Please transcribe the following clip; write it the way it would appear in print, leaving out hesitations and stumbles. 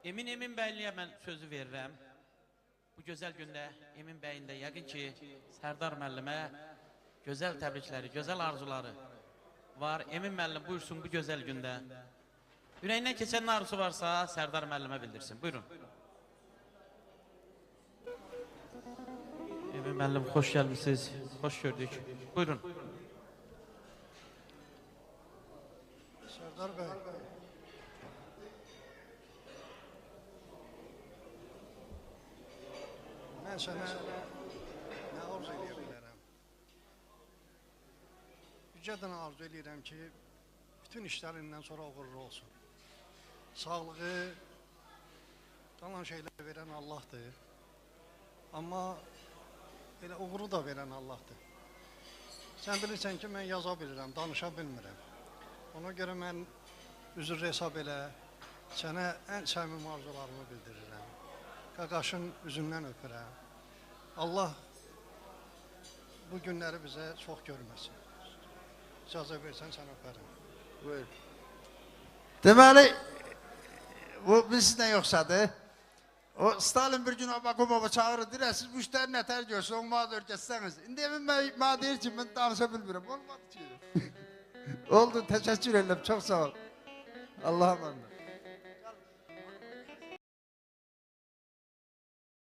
Emin bəyliyə mən sözü verirəm. Bu gözəl gündə Emin bəyin də yəqin ki, Sərdar müəllimə gözəl təbrikləri, gözəl arzuları var. Emin müəllim buyursun bu gözəl gündə. Ürəyindən keçən nə arzusu varsa Sərdar müəllimə bildirsin. Buyurun. Emin müəllim, xoş gəlmişsiniz. Xoş gördük. Buyurun. Sərdar bəy. Mən sənə nə arzu edə bilərəm? Yücədən arzu edirəm ki, bütün işlərindən sonra uğurlu olsun. Sağlığı, qalan şeylər verən Allahdır. Amma elə uğuru da verən Allahdır. Sən bilirsən ki, mən yaza bilirəm, danışa bilmirəm. Ona görə mən üzr hesab elə, sənə ən səmimi arzularımı bildirirəm. Qaqaşın üzündən öpürəm. Allah bu günləri bizə çox görməsin. İcazə versən sən öpərəm. Buyur. Deməli, bu bizdə yoxsadır. O Stalin bir gün Abakumova çağırır, deyir, siz müştəri nətər görsün, onu bana öyrətsəniz. İndi emin bana deyir ki, mən danışa bilmirəm. Olmadı ki. Oldu, təşəkkür edirəm, çox sağ ol. Allah'a emanet.